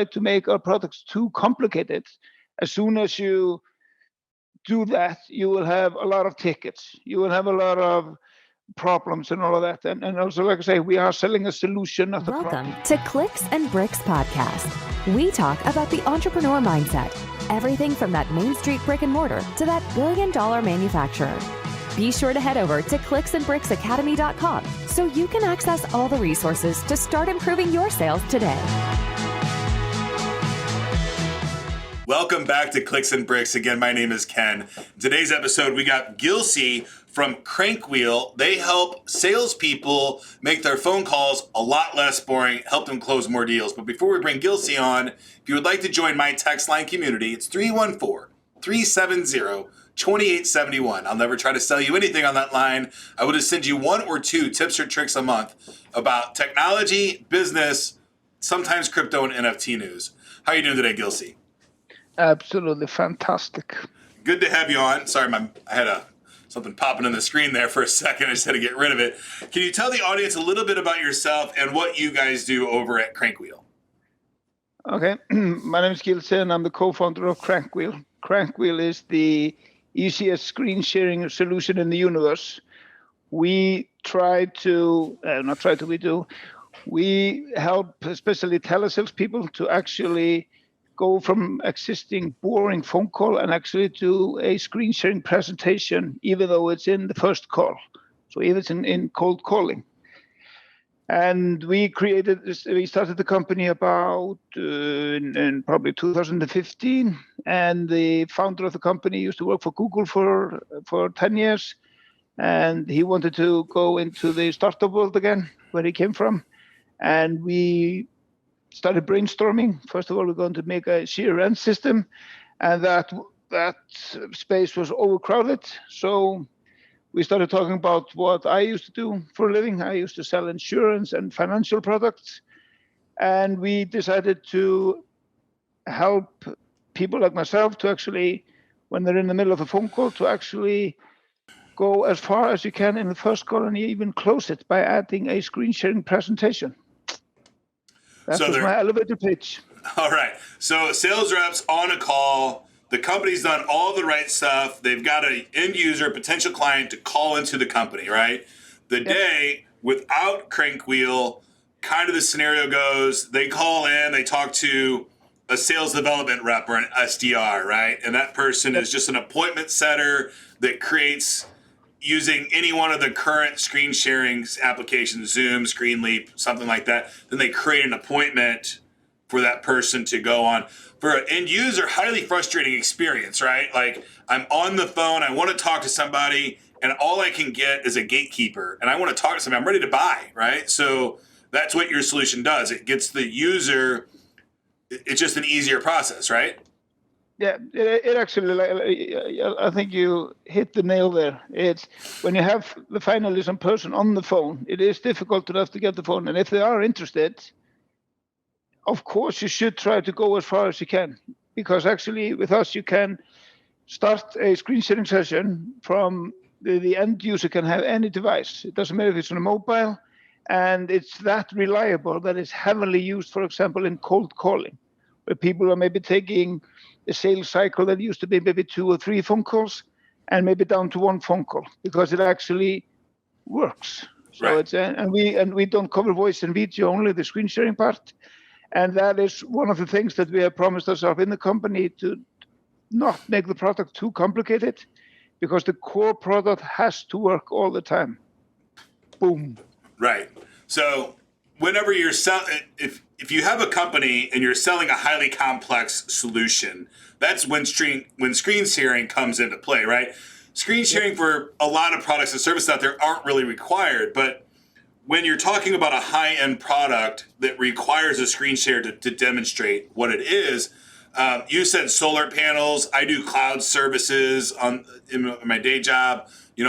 to make our products too complicated. As soon as you do that, you will have a lot of tickets. You will have a lot of problems and all of that. And also, like I say, we are selling a solution, not a problem. Welcome to Clicks and Bricks Podcast. We talk about the entrepreneur mindset, everything from that Main Street brick and mortar to that billion-dollar manufacturer. Be sure to head over to clicksandbricksacademy.com so you can access all the resources to start improving your sales today. Welcome back to Clicks and Bricks. Again, my name is Ken. In today's episode, we got Gilsi from Crankwheel. They help salespeople make their phone calls a lot less boring, help them close more deals. But before we bring Gilsi on, if you would like to join my text line community, it's 314-370-2871. I'll never try to sell you anything on that line. I will just send you one or two tips or tricks a month about technology, business, sometimes crypto and NFT news. How are you doing today, Gilsi? Absolutely fantastic. Good to have you on. Sorry, I had something popping on the screen there for a second. I just had to get rid of it. Can you tell the audience a little bit about yourself and what you guys do over at Crankwheel? Okay. My name is Gilsi, and I'm the co-founder of Crankwheel. Crankwheel is the easiest screen sharing solution in the universe. We We help especially telesales people to actually go from existing boring phone call and actually do a screen sharing presentation, even though it's in the first call. So even it's in cold calling. And we started the company about in probably 2015. And the founder of the company used to work for Google for 10 years. And he wanted to go into the startup world again, where he came from. And we started brainstorming. First of all, we're going to make a CRM system, and that space was overcrowded. So we started talking about what I used to do for a living. I used to sell insurance and financial products, and we decided to help people like myself to actually, when they're in the middle of a phone call, to actually go as far as you can in the first call and even close it by adding a screen sharing presentation. That was my elevator pitch. All right. So sales reps on a call, the company's done all the right stuff. They've got an end user, potential client to call into the company, right? The day without Crankwheel, kind of the scenario goes, they call in, they talk to a sales development rep or an SDR, right? And that person is just an appointment setter that creates using any one of the current screen sharing applications, Zoom, ScreenLeap, something like that, then they create an appointment for that person to go on. For an end user, highly frustrating experience, right? Like, I'm on the phone, I want to talk to somebody, and all I can get is a gatekeeper, and I want to talk to somebody, I'm ready to buy, right? So that's what your solution does. It gets the user, it's just an easier process, right? Yeah, it actually, I think you hit the nail there. It's when you have the finalism person on the phone, it is difficult enough to get the phone. And if they are interested, of course, you should try to go as far as you can. Because actually, with us, you can start a screen sharing session from the end user can have any device. It doesn't matter if it's on a mobile. And it's that reliable that is heavily used, for example, in cold calling, where people are maybe taking a sales cycle that used to be maybe 2 or 3 phone calls and maybe down to 1 phone call because it actually works. So right. It's and we don't cover voice and video, only the screen sharing part. And that is one of the things that we have promised ourselves in the company, to not make the product too complicated, because the core product has to work all the time. Boom. Right. So whenever you're selling, if you have a company and you're selling a highly complex solution, that's when screen sharing comes into play, right? Screen sharing for a lot of products and services out there aren't really required, but when you're talking about a high-end product that requires a screen share to demonstrate what it is, you said solar panels. I do cloud services in my day job,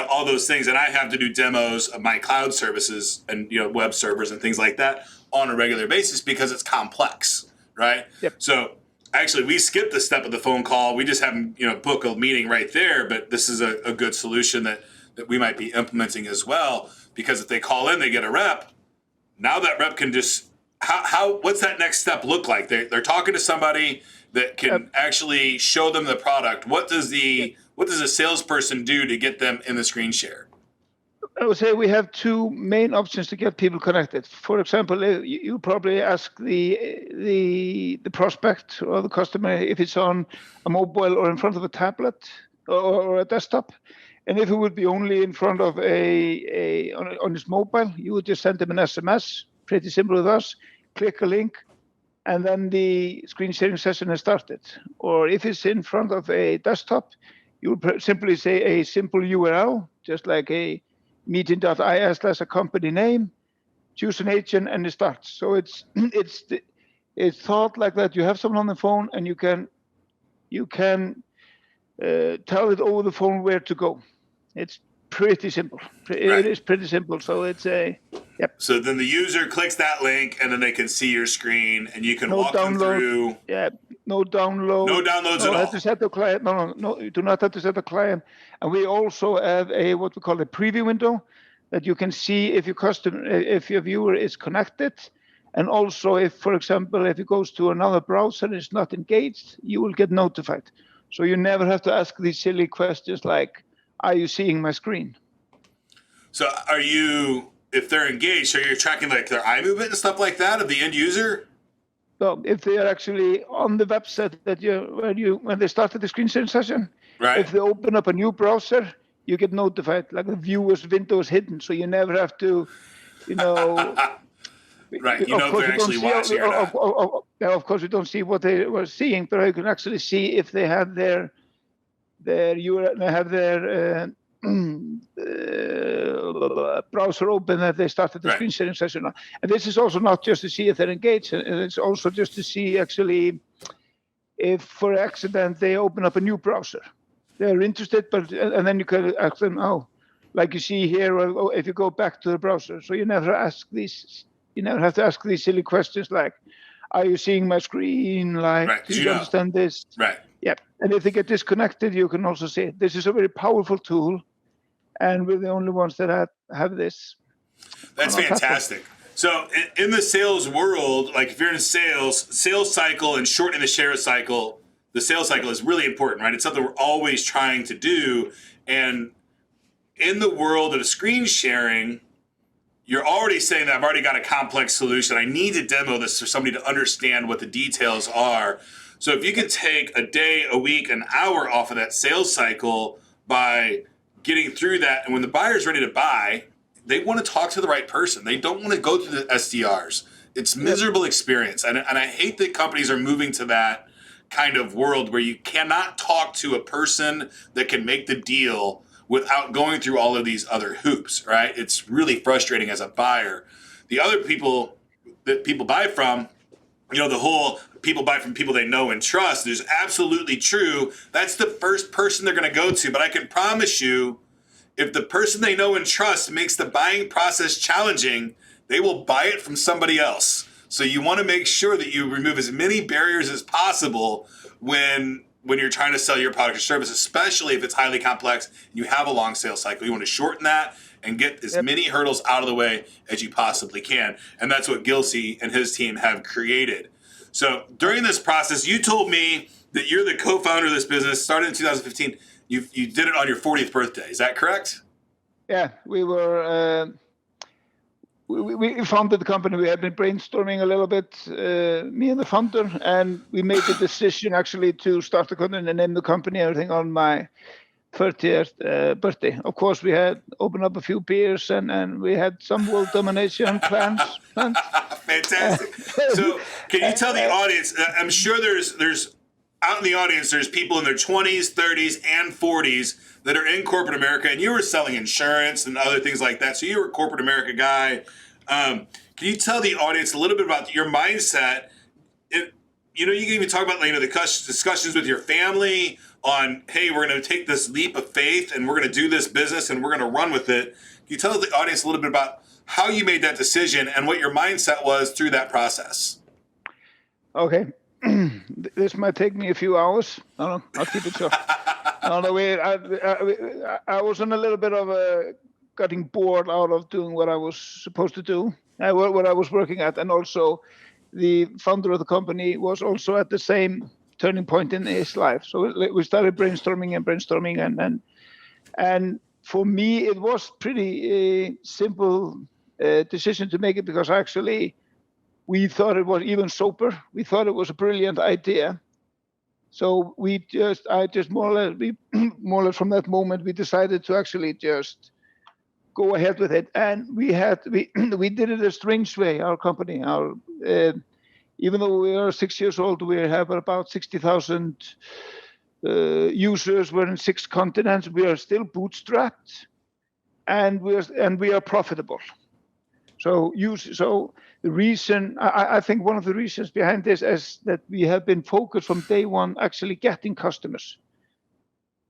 all those things, and I have to do demos of my cloud services and web servers and things like that on a regular basis because it's complex, right? Yep. So actually, we skip the step of the phone call. We just have them, book a meeting right there. But this is a good solution that we might be implementing as well, because if they call in, they get a rep. Now that rep can just what's that next step look like? They're talking to somebody that can actually show them the product. What does a salesperson do to get them in the screen share? I would say we have two main options to get people connected. For example, you probably ask the prospect or the customer if it's on a mobile or in front of a tablet or a desktop. And if it would be only in front of on his mobile, you would just send them an SMS, pretty simple with us, click a link, and then the screen sharing session has started. Or if it's in front of a desktop, you would simply say a simple URL, just like a meeting.is / a company name, choose an agent, and it starts. So it's thought like that. You have someone on the phone, and you can tell it over the phone where to go. It's pretty simple. It is pretty simple. So it's yep. So then the user clicks that link, and then they can see your screen, and you can walk them through. Yeah, no download. No downloads at all. Have to set the client. No. You do not have to set the client. And we also have what we call a preview window that you can see if your viewer is connected, and also if, for example, if it goes to another browser and it's not engaged, you will get notified. So you never have to ask these silly questions like, "Are you seeing my screen?" So if they're engaged, are you tracking like their eye movement and stuff like that of the end user? So if they are actually on the website when they started the screen sharing session, right. If they open up a new browser, you get notified, like the viewer's window is hidden, so you never have to, Right, if they're actually watching or not. Of course, we don't see what they were seeing, but I can actually see if they had their browser open that they started the screen sharing session on. And this is also not just to see if they're engaged, and it's also just to see actually if for accident they open up a new browser. They're interested, and then you can ask them, like you see here, if you go back to the browser. So you never have to ask these silly questions like, "Are you seeing my screen?" Like, do you understand this? Right. Yep. And if they get disconnected, you can also say, "This is a very powerful tool, and we're the only ones that have this." That's fantastic. So in the sales world, like if you're in sales cycle and shortening the share cycle, the sales cycle is really important, right? It's something we're always trying to do. And in the world of screen sharing, you're already saying that I've already got a complex solution. I need to demo this for somebody to understand what the details are. So if you could take a day, a week, an hour off of that sales cycle by getting through that, and when the buyer's ready to buy, they want to talk to the right person. They don't want to go through the SDRs. It's miserable experience. And I hate that companies are moving to that kind of world where you cannot talk to a person that can make the deal without going through all of these other hoops, right? It's really frustrating as a buyer. The other people that people buy from, the whole people buy from people they know and trust is absolutely true. That's the first person they're going to go to. But I can promise you, if the person they know and trust makes the buying process challenging, they will buy it from somebody else. So you want to make sure that you remove as many barriers as possible when you're trying to sell your product or service, especially if it's highly complex and you have a long sales cycle. You want to shorten that and get as many hurdles out of the way as you possibly can. And that's what Gilsi and his team have created. So during this process, you told me that you're the co-founder of this business, started in 2015. You did it on your 40th birthday. Is that correct? Yeah, we were... We founded the company. We had been brainstorming a little bit, me and the founder, and we made the decision actually to start the company and name the company, everything on my 30th birthday. Of course, we had opened up a few beers and we had some world domination plans. Fantastic. So can you tell the audience, I'm sure there's out in the audience, there's people in their 20s, 30s, and 40s that are in corporate America, and you were selling insurance and other things like that. So you were a corporate America guy. Can you tell the audience a little bit about your mindset? You can even talk about the discussions with your family on, hey, we're going to take this leap of faith and we're going to do this business and we're going to run with it. Can you tell the audience a little bit about how you made that decision and what your mindset was through that process? Okay. This might take me a few hours. I'll keep it short. I was in a little bit of getting bored out of doing what I was supposed to do. where I was working at, and also the founder of the company was also at the same turning point in his life. So we started brainstorming, and for me it was pretty simple decision to make it, because actually we thought it was even sober. We thought it was a brilliant idea. So I just more or less from that moment, we decided to actually just go ahead with it. And we did it a strange way. Our company, even though we are 6 years old, we have about 60,000 users. We're in 6 continents. We are still bootstrapped, and we are profitable. So the reason, I think one of the reasons behind this is that we have been focused from day one actually getting customers.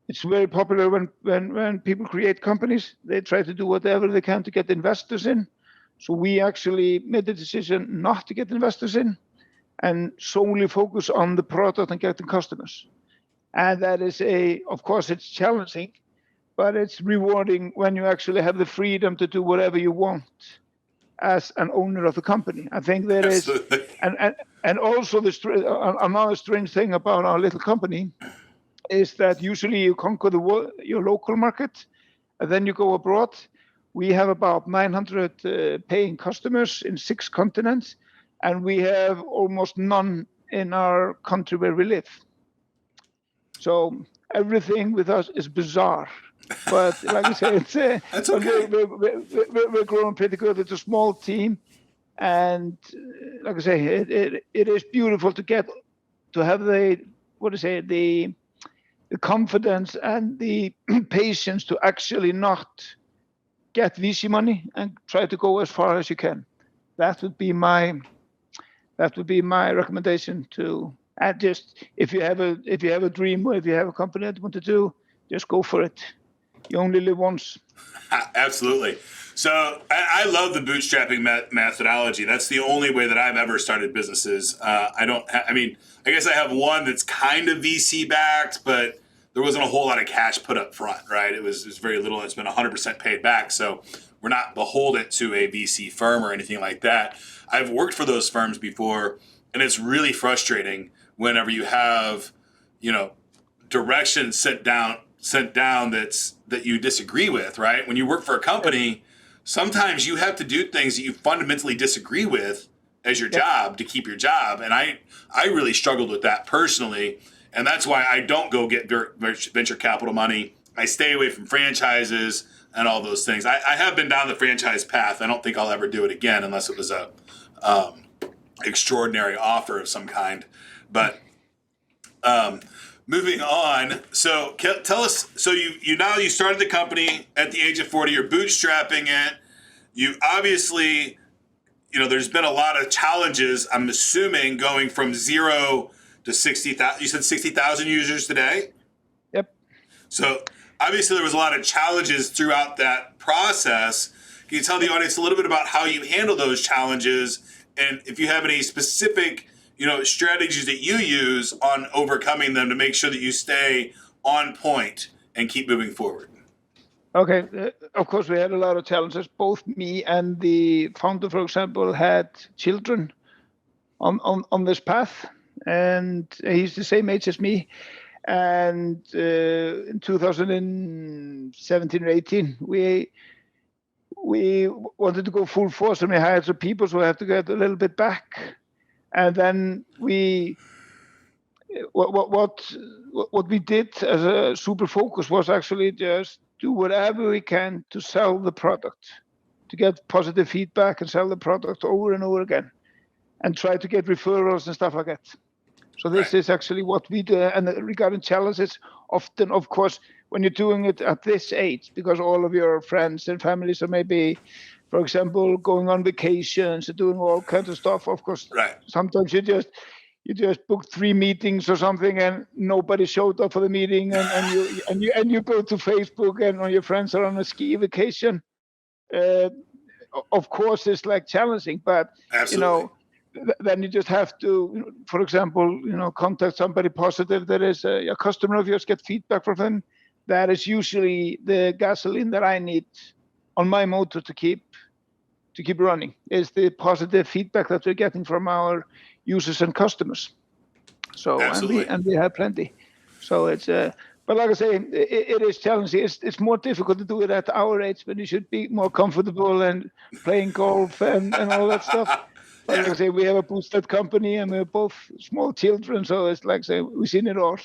It's very popular when people create companies, they try to do whatever they can to get investors in. So we actually made the decision not to get investors in and solely focus on the product and getting customers. And that is of course, it's challenging, but it's rewarding when you actually have the freedom to do whatever you want as an owner of the company. I think there is, and also another strange thing about our little company is that usually you conquer your local market, and then you go abroad. We have about 900 paying customers in 6 continents, and we have almost none in our country where we live. So everything with us is bizarre. But like I say, That's okay. We're growing pretty good. It's a small team, and like I say, it is beautiful to have the confidence and the patience to actually not get VC money and try to go as far as you can. That would be my recommendation to. And just if you have a dream, or if you have a company that you want to do, just go for it. You only live once. Absolutely. So I love the bootstrapping methodology. That's the only way that I've ever started businesses. I guess I have one that's kind of VC backed, but there wasn't a whole lot of cash put up front, right? It was very little. It's been 100% paid back. So we're not beholden to a VC firm or anything like that. I've worked for those firms before, and it's really frustrating whenever you have, direction sent down that you disagree with, right? When you work for a company, sometimes you have to do things that you fundamentally disagree with as your job to keep your job. And I really struggled with that personally. And that's why I don't go get venture capital money. I stay away from franchises and all those things. I have been down the franchise path. I don't think I'll ever do it again unless it was a extraordinary offer of some kind. But moving on. So tell us. So you started the company at the age of 40. You're bootstrapping it. You obviously, there's been a lot of challenges. I'm assuming going from 0 to 60,000. You said 60,000 users today. Yep. So obviously there was a lot of challenges throughout that process. Can you tell the audience a little bit about how you handle those challenges, and if you have any specific strategies that you use on overcoming them to make sure that you stay on point and keep moving forward? Okay. Of course, we had a lot of challenges. Both me and the founder, for example, had children on this path, and he's the same age as me. And in 2017 or 18, we wanted to go full force, and we hired some people, so we have to get a little bit back. And then what we did as a super focus was actually just do whatever we can to sell the product, to get positive feedback and sell the product over and over again, and try to get referrals and stuff like that. So this is actually what we do. And regarding challenges, often, of course, when you're doing it at this age, because all of your friends and families are maybe, for example, going on vacations and doing all kinds of stuff. Of course, sometimes you just booked 3 meetings or something, and nobody showed up for the meeting, and you go to Facebook, and all your friends are on a ski vacation. Of course, it's like challenging, but Absolutely. Then you just have to, for example, contact somebody positive that is a customer of yours, get feedback from them. That is usually the gasoline that I need on my motor to keep to keep running is the positive feedback that we're getting from our users and customers. So Absolutely. and we have plenty. So it's but like I say, it is challenging. It's more difficult to do it at our age when you should be more comfortable and playing golf and all that stuff. But like I say, we have a bootstrapped company and we're both small children, so it's like I say, we've seen it all.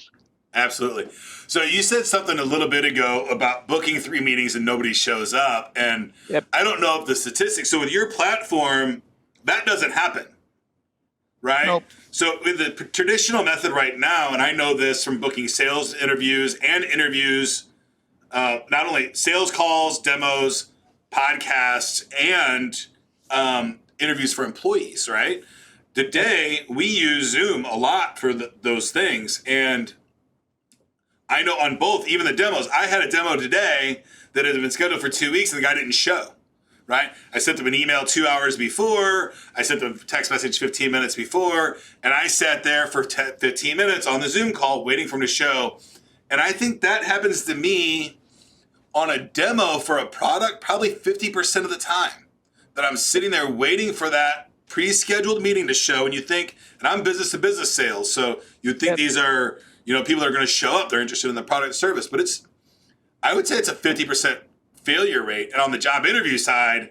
Absolutely. So you said something a little bit ago about booking 3 meetings and nobody shows up. And I don't know if the statistics. So with your platform, that doesn't happen, right? Nope. So with the traditional method right now, and I know this from booking sales interviews and interviews, not only sales calls, demos, podcasts, and interviews for employees, right? Today, we use Zoom a lot for those things. And I know on both, even the demos, I had a demo today that had been scheduled for 2 weeks and the guy didn't show, right? I sent them an email 2 hours before. I sent them a text message 15 minutes before. And I sat there for 15 minutes on the Zoom call waiting for him to show. And I think that happens to me on a demo for a product probably 50% of the time, that I'm sitting there waiting for that pre-scheduled meeting to show. And you think, and I'm business to business sales, so you'd think these are, people are going to show up, they're interested in the product or service, but I would say it's a 50% failure rate. And on the job interview side,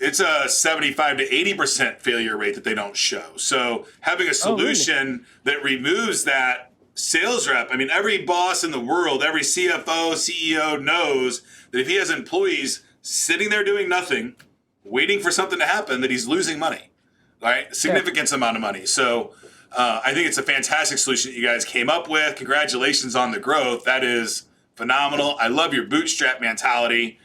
it's a 75 to 80% failure rate that they don't show. So having a solution that removes that sales rep, I mean, every boss in the world, every CFO, CEO knows that if he has employees sitting there doing nothing, waiting for something to happen, that he's losing money, right? Significant amount of money. So I think it's a fantastic solution that you guys came up with. Congratulations on the growth. That is phenomenal. I love your bootstrap mentality.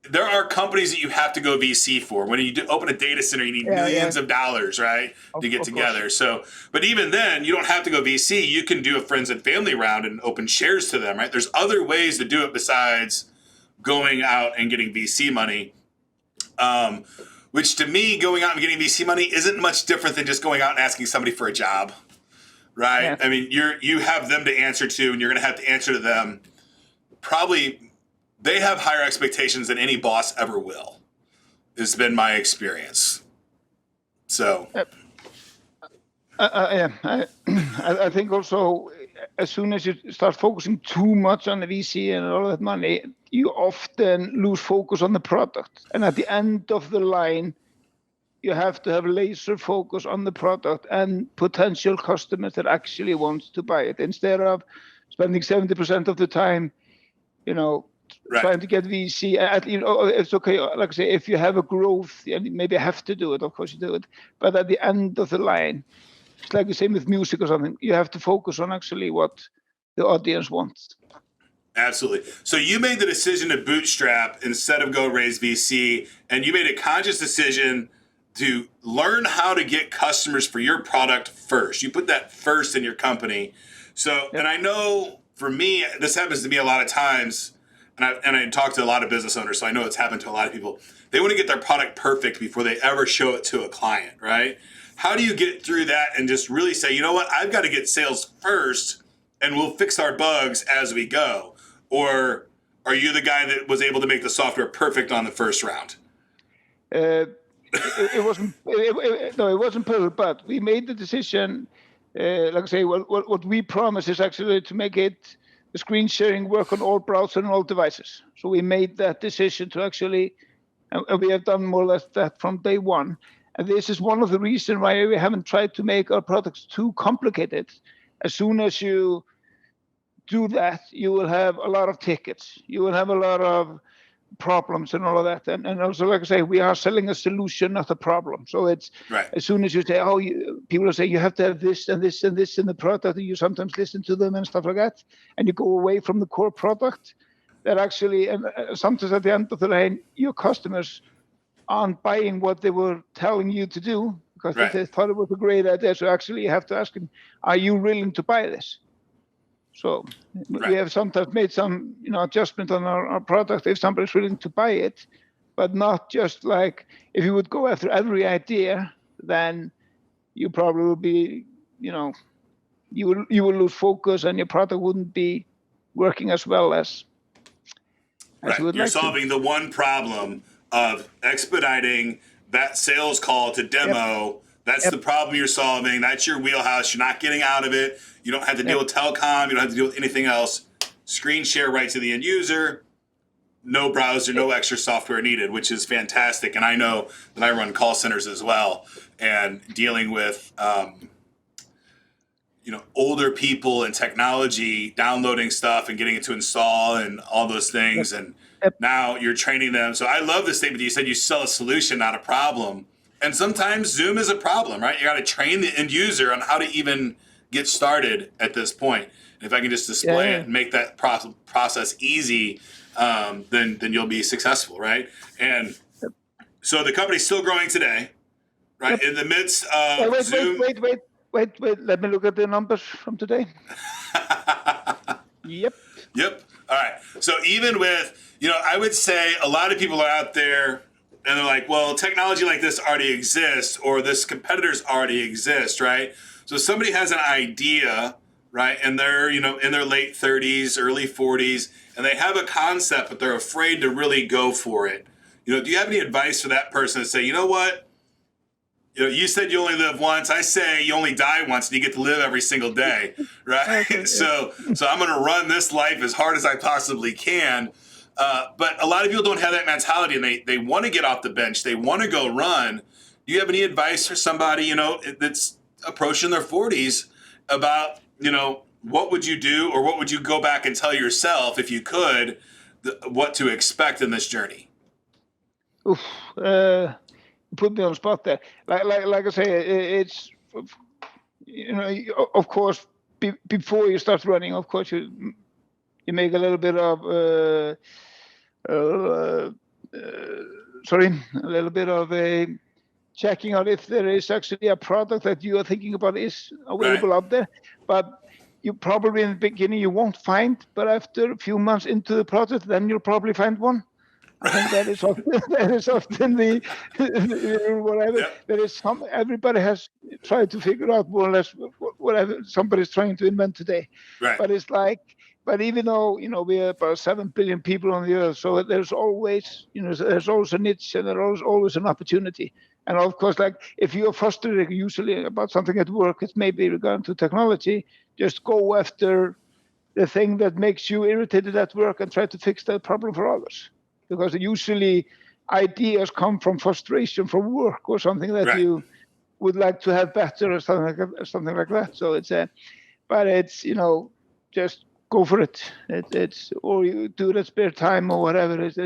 There are companies that you have to go VC for. When you open a data center, you need millions of dollars, right, to get together. So, but even then, you don't have to go VC. You can do a friends and family round and open shares to them, right? There's other ways to do it besides going out and getting VC money. Which to me, going out and getting VC money isn't much different than just going out and asking somebody for a job, right? Yeah. I mean, you have them to answer to, and you're going to have to answer to them. Probably, they have higher expectations than any boss ever will. Has been my experience. So, I think also, as soon as you start focusing too much on the VC and all that money, you often lose focus on the product. And at the end of the line, you have to have laser focus on the product and potential customers that actually want to buy it, instead of spending 70% of the time, trying to get VC. It's okay. Like I say, if you have a growth, and maybe have to do it, of course you do it. But at the end of the line, it's like the same with music or something. You have to focus on actually what the audience wants. Absolutely. So you made the decision to bootstrap instead of go raise VC, and you made a conscious decision to learn how to get customers for your product first. You put that first in your company. So, and I know for me, this happens to me a lot of times, and I talk to a lot of business owners, so I know it's happened to a lot of people. They want to get their product perfect before they ever show it to a client, right? How do you get through that and just really say, you know what, I've got to get sales first, and we'll fix our bugs as we go? Or are you the guy that was able to make the software perfect on the first round? It wasn't perfect, but we made the decision. Like I say, what we promise is actually to make it the screen sharing work on all browsers and all devices. So we made that decision to actually, and we have done more or less that from day one. And this is one of the reasons why we haven't tried to make our products too complicated. As soon as you do that, you will have a lot of tickets. You will have a lot of problems and all of that. And also, like I say, we are selling a solution, not a problem. So it's as soon as you say, people say you have to have this and this and this in the product, and you sometimes listen to them and stuff like that, and you go away from the core product, that actually, and sometimes at the end of the line, your customers aren't buying what they were telling you to do because they thought it was a great idea. So actually you have to ask them, are you willing to buy this? So we have sometimes made some, adjustment on our product if somebody's willing to buy it, but not just like if you would go after every idea, then you probably will be, you will lose focus and your product wouldn't be working as well as you would You're like solving the one problem of expediting that sales call to demo. That's the problem you're solving. That's your wheelhouse. You're not getting out of it. You don't have to deal with telecom. You don't have to deal with anything else. Screen share right to the end user. No browser, no extra software needed, which is fantastic. And I know that I run call centers as well, and dealing with older people and technology, downloading stuff and getting it to install and all those things. And now you're training them. So I love the statement you said, you sell a solution, not a problem. And sometimes Zoom is a problem, right? You got to train the end user on how to even get started at this point. And if I can just display it and make that process easy, then you'll be successful, right? And so the company's still growing today, right? In the midst of Zoom. Wait. Let me look at the numbers from today. Yep. All right. So even with, I would say a lot of people are out there and they're like, well, technology like this already exists, or this competitors already exist, right? So somebody has an idea, right? And they're, in their late 30s, early 40s, and they have a concept, but they're afraid to really go for it. Do you have any advice for that person to say, you know what? You said you only live once. I say you only die once and you get to live every single day, right? Okay. So I'm going to run this life as hard as I possibly can. But a lot of people don't have that mentality, and they want to get off the bench. They want to go run. Do you have any advice for somebody, that's approaching their 40s about, what would you do, or what would you go back and tell yourself if you could, what to expect in this journey? Oof. Put me on the spot there. Like I say, it's, of course, before you start running, of course, you make a little bit of, a checking out if there is actually a product that you are thinking about is available out there. But you probably in the beginning you won't find, but after a few months into the project, then you'll probably find one. I think that is often the whatever. Yep. There is everybody has tried to figure out more or less whatever somebody's trying to invent today. Right. But it's like, even though we are about 7 billion people on the earth, so there's always there's always a niche, and there's always an opportunity. And of course, like if you're frustrated usually about something at work, it's maybe regarding to technology. Just go after the thing that makes you irritated at work and try to fix that problem for others. Because usually ideas come from frustration from work or something that you would like to have better, or something like that. So it's just go for it. It's or you do it at spare time or whatever. It's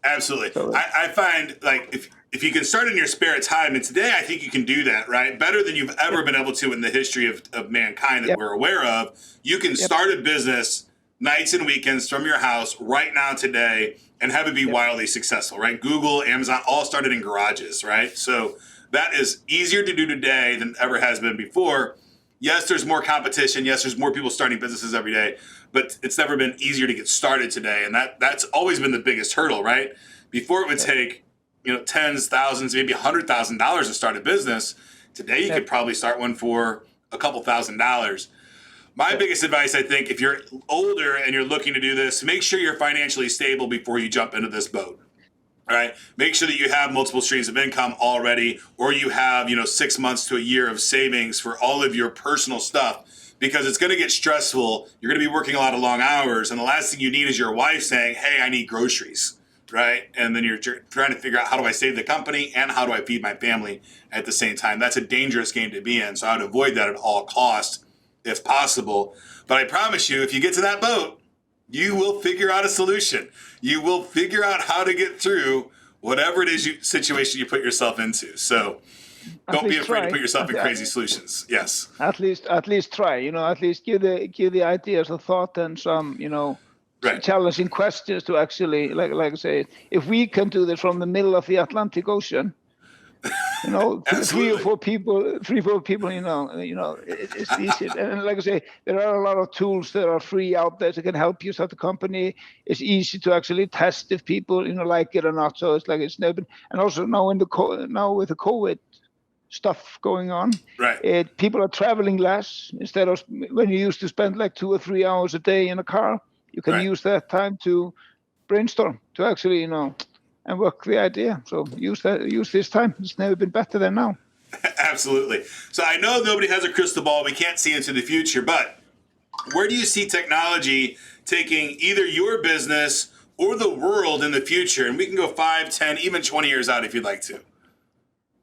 Absolutely. So, I find like if you can start in your spare time, and today I think you can do that, right? Better than you've ever been able to in the history of mankind that we're aware of. You can start a business nights and weekends from your house right now today and have it be wildly successful, right? Google, Amazon, all started in garages, right? So that is easier to do today than ever has been before. Yes, there's more competition. Yes, there's more people starting businesses every day, but it's never been easier to get started today. And that's always been the biggest hurdle, right? Before it would take, tens, thousands, maybe $100,000 to start a business. Today you could probably start one for a couple $1,000s. My biggest advice, I think, if you're older and you're looking to do this, make sure you're financially stable before you jump into this boat. All right. Make sure that you have multiple streams of income already, or you have, 6 months to a year of savings for all of your personal stuff, because it's going to get stressful. You're going to be working a lot of long hours. And the last thing you need is your wife saying, hey, I need groceries. Right. And then you're trying to figure out, how do I save the company and how do I feed my family at the same time? That's a dangerous game to be in. So I would avoid that at all costs if possible. But I promise you, if you get to that boat, you will figure out a solution. You will figure out how to get through whatever it is situation you put yourself into. So don't be afraid to put yourself in crazy solutions. Yes. At least try, at least give the ideas a thought and some, challenging questions to actually, like I say, if we can do this from the middle of the Atlantic Ocean, three or four people, it's easy. And like I say, there are a lot of tools that are free out there that can help you start a company. It's easy to actually test if people, like it or not. So it's like it's never been, and also now with the COVID stuff going on, people are traveling less. Instead of when you used to spend like 2 or 3 hours a day in a car, you can use that time to brainstorm, to actually, and work the idea. So use this time. It's never been better than now. Absolutely. So I know nobody has a crystal ball. We can't see into the future, but where do you see technology taking either your business or the world in the future? And we can go 5, 10, even 20 years out if you'd like to.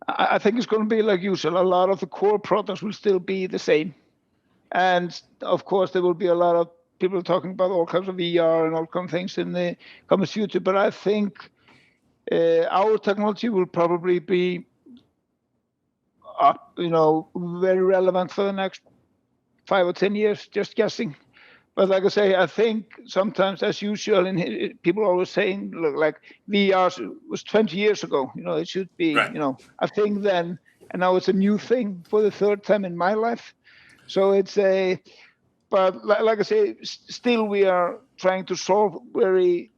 I think it's going to be like usual. A lot of the core products will still be the same. And of course, there will be a lot of people talking about all kinds of VR and all kinds of things in the coming future. But I think our technology will probably be, very relevant for the next 5 or 10 years, just guessing. But like I say, I think sometimes, as usual, people are always saying, look, like VR was 20 years ago. It should be, right. a thing then, and now it's a new thing for the third time in my life. So but like I say, still we are trying to solve very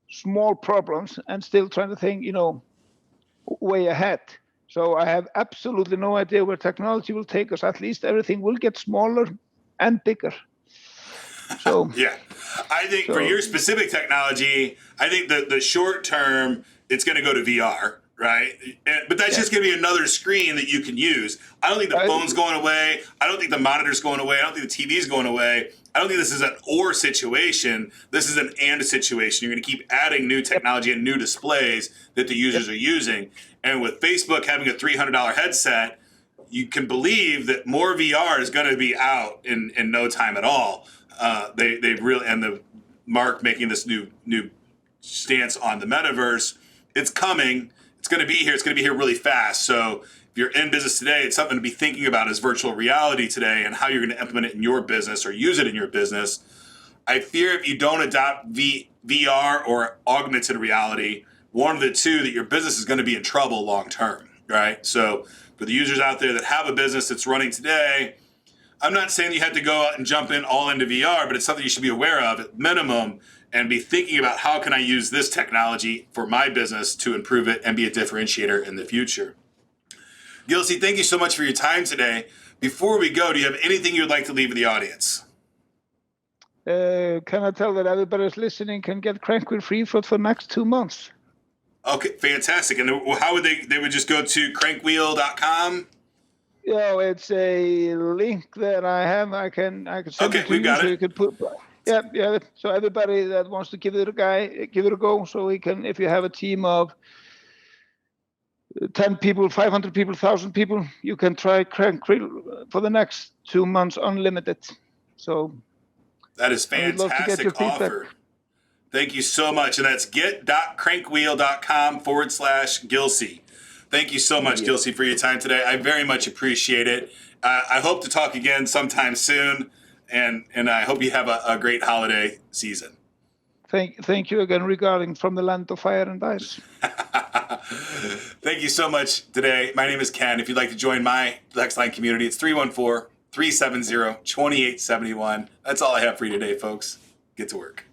small problems and still trying to think, way ahead. So I have absolutely no idea where technology will take us. At least everything will get smaller and bigger. So yeah, I think for your specific technology, I think the short term, it's going to go to VR, right? But that's just going to be another screen that you can use. I don't think the phone's going away. I don't think the monitor's going away. I don't think the TV's going away. I don't think this is an or situation. This is an and situation. You're going to keep adding new technology and new displays that the users are using. And with Facebook having a $300 headset, you can believe that more VR is going to be out in no time at all. They really, and the Mark making this new stance on the metaverse, it's coming. It's going to be here. It's going to be here really fast. So if you're in business today, it's something to be thinking about as virtual reality today and how you're going to implement it in your business or use it in your business. I fear if you don't adopt VR or augmented reality, one of the two, that your business is going to be in trouble long term, right? So for the users out there that have a business that's running today, I'm not saying you have to go out and jump in all into VR, but it's something you should be aware of at minimum and be thinking about how can I use this technology for my business to improve it and be a differentiator in the future. Gilsi, thank you so much for your time today. Before we go, do you have anything you'd like to leave with the audience? Can I tell that everybody who's listening can get Crankwheel free for the next 2 months? Okay, fantastic. And how would they would just go to crankwheel.com? It's a link that I have. I can send it to you, so you could put. Yeah. So everybody that wants to give it a go. So we can, if you have a team of 10 people, 500 people, 1,000 people, you can try Crankwheel for the next 2 months, unlimited. So that is fantastic offer. Thank you so much. And that's get.crankwheel.com/Gilsi. Thank you so much, Gilsi, for your time today. I very much appreciate it. I hope to talk again sometime soon, and I hope you have a great holiday season. Thank you again regarding From the Land of Fire and Ice. Thank you so much today. My name is Ken. If you'd like to join my Lexline community, it's 314-370-2871. That's all I have for you today, folks. Get to work.